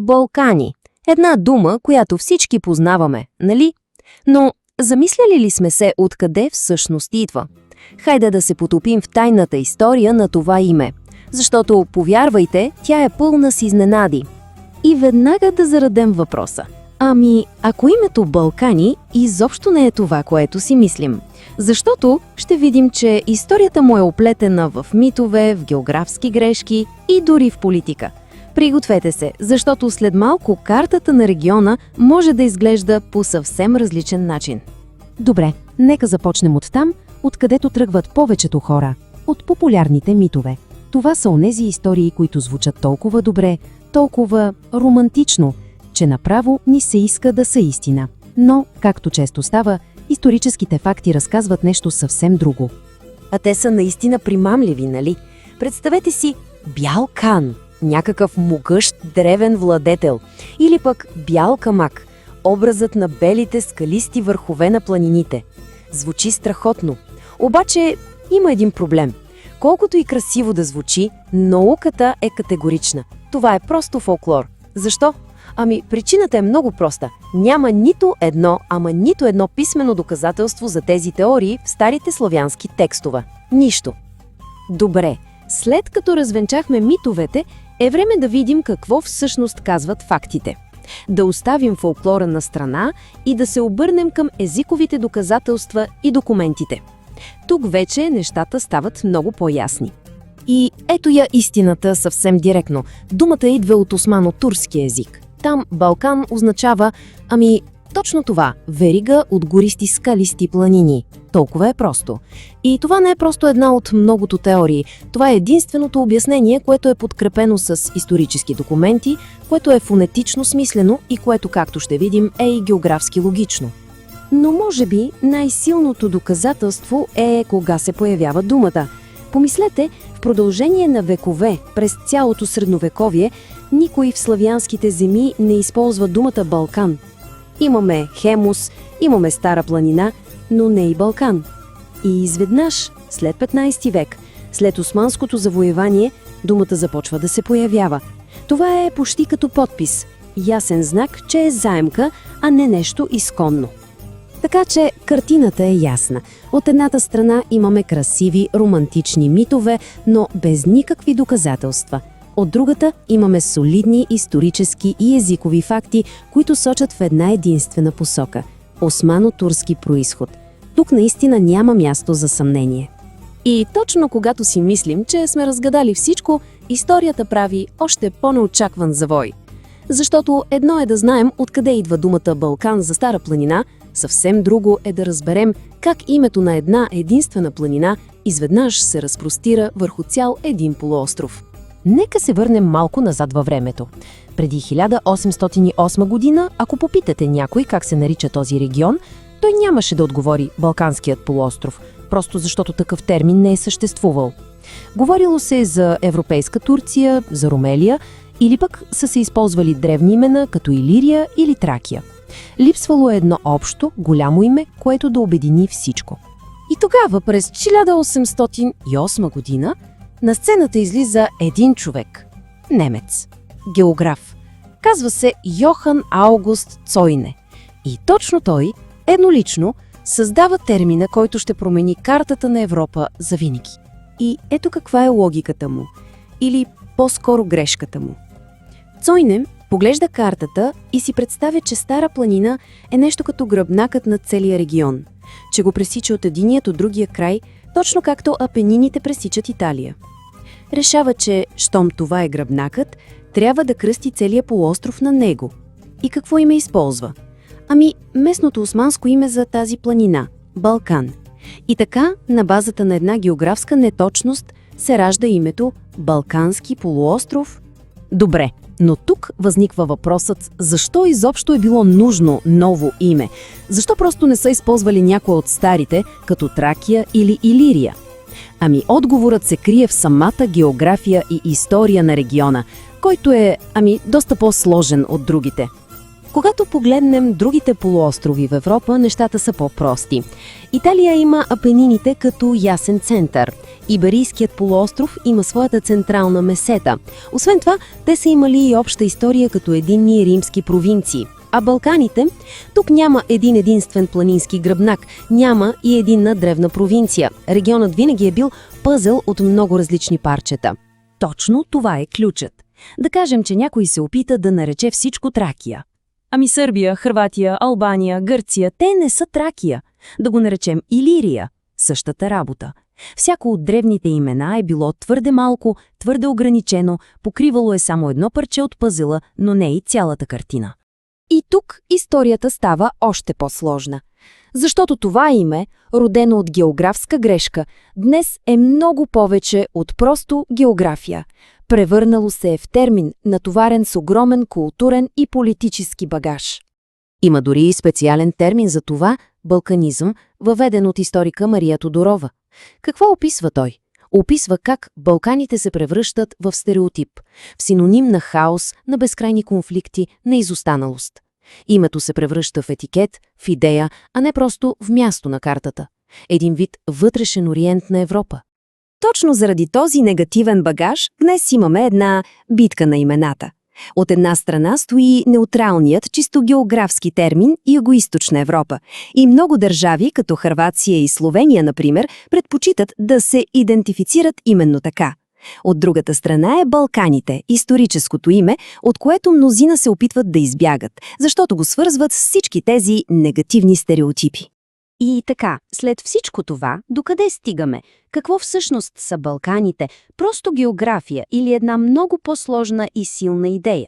Балкани. Една дума, която всички познаваме, нали? Но замисляли ли сме се откъде всъщност идва? Хайде да се потопим в тайната история на това име, защото, повярвайте, тя е пълна с изненади. И веднага да зарадем въпроса. Ако името Балкани изобщо не е това, което си мислим. Защото ще видим, че историята му е оплетена в митове, в географски грешки и дори в политика. Пригответе се, защото след малко картата на региона може да изглежда по съвсем различен начин. Добре, нека започнем оттам, откъдето тръгват повечето хора, от популярните митове. Това са онези истории, които звучат толкова добре, толкова романтично, че направо ни се иска да са истина. Но, както често става, историческите факти разказват нещо съвсем друго. А те са наистина примамливи, нали? Представете си бял кан, някакъв могъщ древен владетел, или пък бял камак, образът на белите скалисти върхове на планините. Звучи страхотно. Обаче има един проблем. Колкото и красиво да звучи, науката е категорична. Това е просто фолклор. Защо? Причината е много проста. Няма нито едно писмено доказателство за тези теории в старите славянски текстове. Нищо. Добре, след като развенчахме митовете, е време да видим какво всъщност казват фактите. Да оставим фолклора на страна и да се обърнем към езиковите доказателства и документите. Тук вече нещата стават много по-ясни. И ето я истината съвсем директно. Думата идва от османо-турски език. Там Балкан означава, точно това – верига от гористи скалисти планини. Толкова е просто. И това не е просто една от многото теории. Това е единственото обяснение, което е подкрепено с исторически документи, което е фонетично смислено и което, както ще видим, е и географски логично. Но може би най-силното доказателство е кога се появява думата. Помислете, в продължение на векове, през цялото средновековие, никой в славянските земи не използва думата Балкан. Имаме Хемус, имаме Стара планина, но не и Балкан. И изведнъж, след 15 век, след османското завоевание, думата започва да се появява. Това е почти като подпис. Ясен знак, че е заемка, а не нещо изконно. Така че картината е ясна. От едната страна имаме красиви, романтични митове, но без никакви доказателства. От другата имаме солидни исторически и езикови факти, които сочат в една единствена посока – османо-турски происход. Тук наистина няма място за съмнение. И точно когато си мислим, че сме разгадали всичко, историята прави още по-неочакван завой. Защото едно е да знаем откъде идва думата Балкан за Стара планина, съвсем друго е да разберем как името на една единствена планина изведнъж се разпростира върху цял един полуостров. Нека се върнем малко назад във времето. Преди 1808 година, ако попитате някой как се нарича този регион, той нямаше да отговори Балканският полуостров, просто защото такъв термин не е съществувал. Говорило се за европейска Турция, за Румелия, или пък са се използвали древни имена като Илирия или Тракия. Липсвало е едно общо, голямо име, което да обедини всичко. И тогава, през 1808 година, на сцената излиза един човек – немец, географ. Казва се Йохан Аугуст Цойне. И точно той, еднолично, създава термина, който ще промени картата на Европа завинаги. И ето каква е логиката му, или по-скоро грешката му. Цойне поглежда картата и си представя, че Стара планина е нещо като гръбнакът на целия регион, че го пресича от единият от другия край, точно както Апенините пресичат Италия. Решава, че, щом това е гръбнакът, трябва да кръсти целия полуостров на него. И какво име използва? Местното османско име за тази планина – Балкан. И така, на базата на една географска неточност, се ражда името Балкански полуостров. Добре, но тук възниква въпросът, защо изобщо е било нужно ново име? Защо просто не са използвали някои от старите, като Тракия или Илирия? Отговорът се крие в самата география и история на региона, който е, доста по-сложен от другите. Когато погледнем другите полуострови в Европа, нещата са по-прости. Италия има Апенините като ясен център. Иберийският полуостров има своята централна Месета. Освен това, те са имали и обща история като единни римски провинции. А Балканите? Тук няма един единствен планински гръбнак, няма и единна древна провинция. Регионът винаги е бил пъзел от много различни парчета. Точно това е ключът. Да кажем, че някой се опита да нарече всичко Тракия. Ами Сърбия, Хърватия, Албания, Гърция, те не са Тракия. Да го наречем Илирия. Същата работа. Всяко от древните имена е било твърде малко, твърде ограничено, покривало е само едно парче от пъзела, но не и цялата картина. И тук историята става още по-сложна. Защото това име, родено от географска грешка, днес е много повече от просто география. Превърнало се е в термин, натоварен с огромен културен и политически багаж. Има дори и специален термин за това – балканизъм, въведен от историка Мария Тодорова. Какво описва той? Описва как Балканите се превръщат в стереотип, в синоним на хаос, на безкрайни конфликти, на изостаналост. Името се превръща в етикет, в идея, а не просто в място на картата. Един вид вътрешен ориент на Европа. Точно заради този негативен багаж днес имаме една битка на имената. От една страна стои неутралният, чисто географски термин Югоизточна Европа. И много държави, като Хърватия и Словения, например, предпочитат да се идентифицират именно така. От другата страна е Балканите, историческото име, от което мнозина се опитват да избягат, защото го свързват с всички тези негативни стереотипи. И така, след всичко това, докъде стигаме? Какво всъщност са Балканите? Просто география или една много по-сложна и силна идея?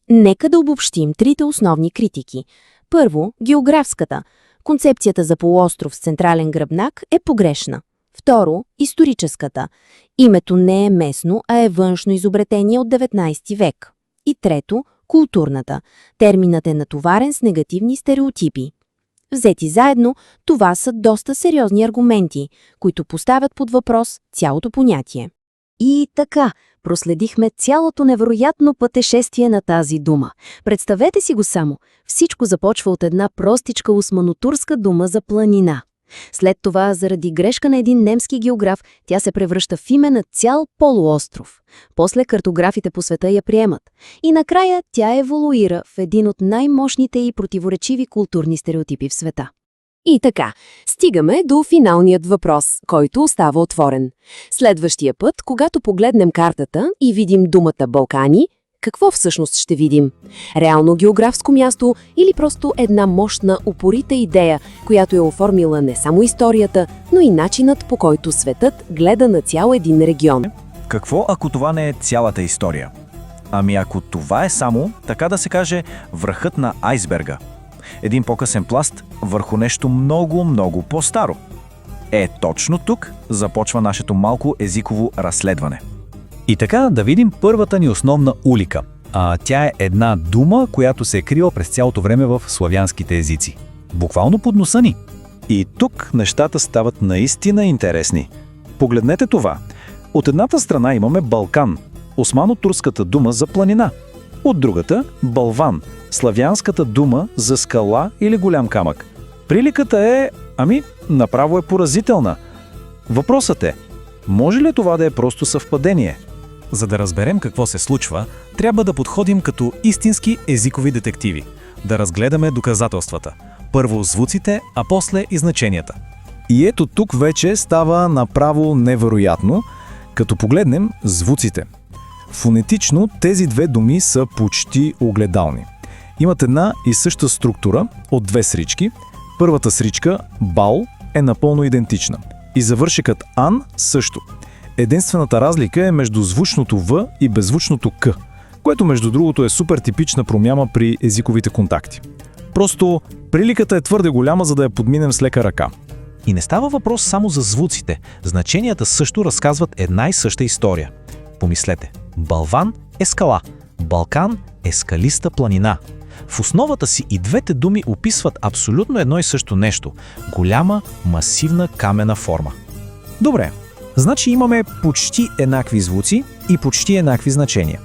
Нека да обобщим трите основни критики. Първо, географската. Концепцията за полуостров с централен гръбнак е погрешна. Второ, историческата. Името не е местно, а е външно изобретение от 19 век. И трето, културната. Терминът е натоварен с негативни стереотипи. Взети заедно, това са доста сериозни аргументи, които поставят под въпрос цялото понятие. И така, проследихме цялото невероятно пътешествие на тази дума. Представете си го само. Всичко започва от една простичка османотурска дума за планина. След това, заради грешка на един немски географ, тя се превръща в име на цял полуостров. После картографите по света я приемат. И накрая тя еволюира в един от най-мощните и противоречиви културни стереотипи в света. И така, стигаме до финалният въпрос, който остава отворен. Следващия път, когато погледнем картата и видим думата Балкани, какво всъщност ще видим? Реално географско място или просто една мощна, упорита идея, която е оформила не само историята, но и начинът, по който светът гледа на цял един регион? Какво, ако това не е цялата история? Ами ако това е само, така да се каже, върхът на айсберга. Един по-късен пласт върху нещо много, много по-старо. Точно тук започва нашето малко езиково разследване. И така да видим първата ни основна улика. Тя е една дума, която се е крила през цялото време в славянските езици. Буквално под носа ни. И тук нещата стават наистина интересни. Погледнете това. От едната страна имаме Балкан, османо-турската дума за планина. От другата – Балван, славянската дума за скала или голям камък. Приликата е, направо е поразителна. Въпросът е, може ли това да е просто съвпадение? За да разберем какво се случва, трябва да подходим като истински езикови детективи. Да разгледаме доказателствата. Първо звуците, а после и значенията. И ето тук вече става направо невероятно, като погледнем звуците. Фонетично тези две думи са почти огледални. Имат една и съща структура от две срички. Първата сричка, бал, е напълно идентична. И завършекът ан също. Единствената разлика е между звучното В и беззвучното К, което между другото е супер типична промяна при езиковите контакти. Просто приликата е твърде голяма, за да я подминем с лека ръка. И не става въпрос само за звуците. Значенията също разказват една и съща история. Помислете, Балван е скала, Балкан е скалиста планина. В основата си и двете думи описват абсолютно едно и също нещо – голяма, масивна камена форма. Добре, значи имаме почти еднакви звуци и почти еднакви значения.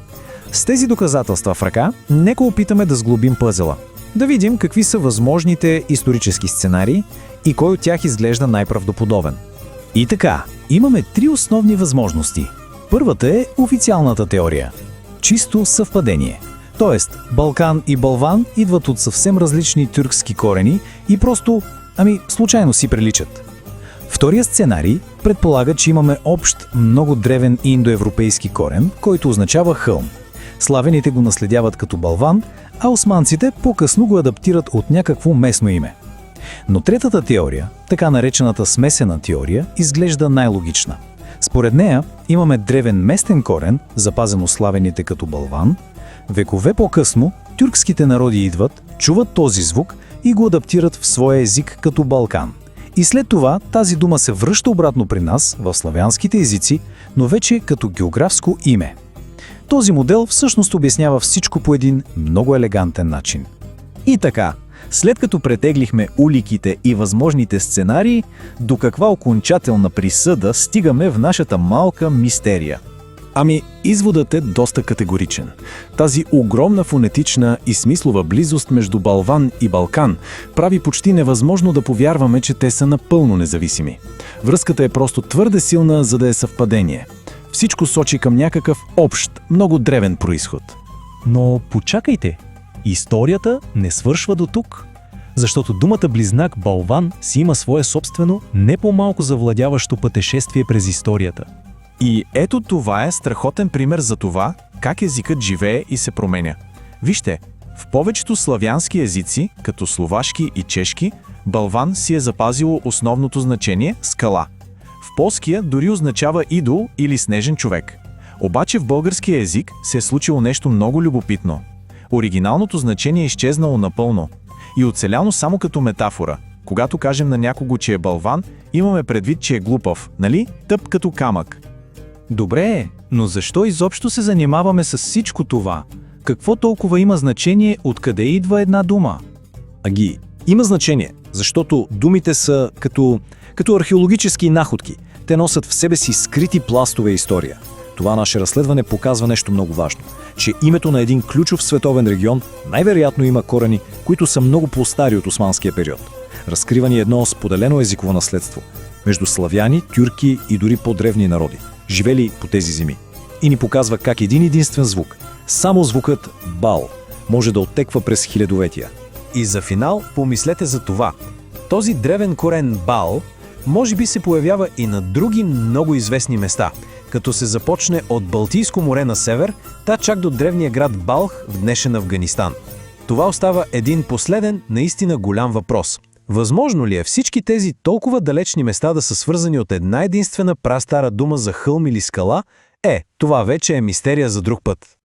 С тези доказателства в ръка, нека опитаме да сглобим пъзела. Да видим какви са възможните исторически сценарии и кой от тях изглежда най-правдоподобен. И така, имаме 3 основни възможности. Първата е официалната теория. Чисто съвпадение. Тоест, Балкан и Балван идват от съвсем различни тюркски корени и просто, случайно си приличат. Втория сценарий предполага, че имаме общ, много древен индоевропейски корен, който означава хълм. Славените го наследяват като Балван, а османците по-късно го адаптират от някакво местно име. Но третата теория, така наречената смесена теория, изглежда най-логична. Според нея имаме древен местен корен, запазен от славените като Балван. Векове по-късно тюркските народи идват, чуват този звук и го адаптират в своя език като Балкан. И след това тази дума се връща обратно при нас, в славянските езици, но вече като географско име. Този модел всъщност обяснява всичко по един много елегантен начин. И така, след като претеглихме уликите и възможните сценарии, до каква окончателна присъда стигаме в нашата малка мистерия? Изводът е доста категоричен. Тази огромна фонетична и смислова близост между Балван и Балкан прави почти невъзможно да повярваме, че те са напълно независими. Връзката е просто твърде силна, за да е съвпадение. Всичко сочи към някакъв общ, много древен произход. Но почакайте, историята не свършва до тук. Защото думата близнак Балван си има свое собствено, не по-малко завладяващо пътешествие през историята. И ето това е страхотен пример за това, как езикът живее и се променя. Вижте, в повечето славянски езици, като словашки и чешки, Балван си е запазило основното значение – скала. В полския дори означава идол или снежен човек. Обаче в българския език се е случило нещо много любопитно. Оригиналното значение е изчезнало напълно и оцеляно само като метафора. Когато кажем на някого, че е Балван, имаме предвид, че е глупав, нали? Тъп като камък. Добре, но защо изобщо се занимаваме с всичко това? Какво толкова има значение, откъде идва една дума? Има значение, защото думите са като археологически находки. Те носят в себе си скрити пластове история. Това наше разследване показва нещо много важно, че името на един ключов световен регион най-вероятно има корени, които са много по-стари от османския период. Разкрива ни едно споделено езиково наследство между славяни, тюрки и дори по-древни народи, живели по тези земи. И ни показва как един единствен звук, само звукът Бал, може да оттеква през хилядолетия. И за финал помислете за това. Този древен корен Бал може би се появява и на други много известни места, като се започне от Балтийско море на север, та чак до древния град Балх в днешен Афганистан. Това остава един последен, наистина голям въпрос. Възможно ли е всички тези толкова далечни места да са свързани от една единствена прастара дума за хълм или скала? Това вече е мистерия за друг път.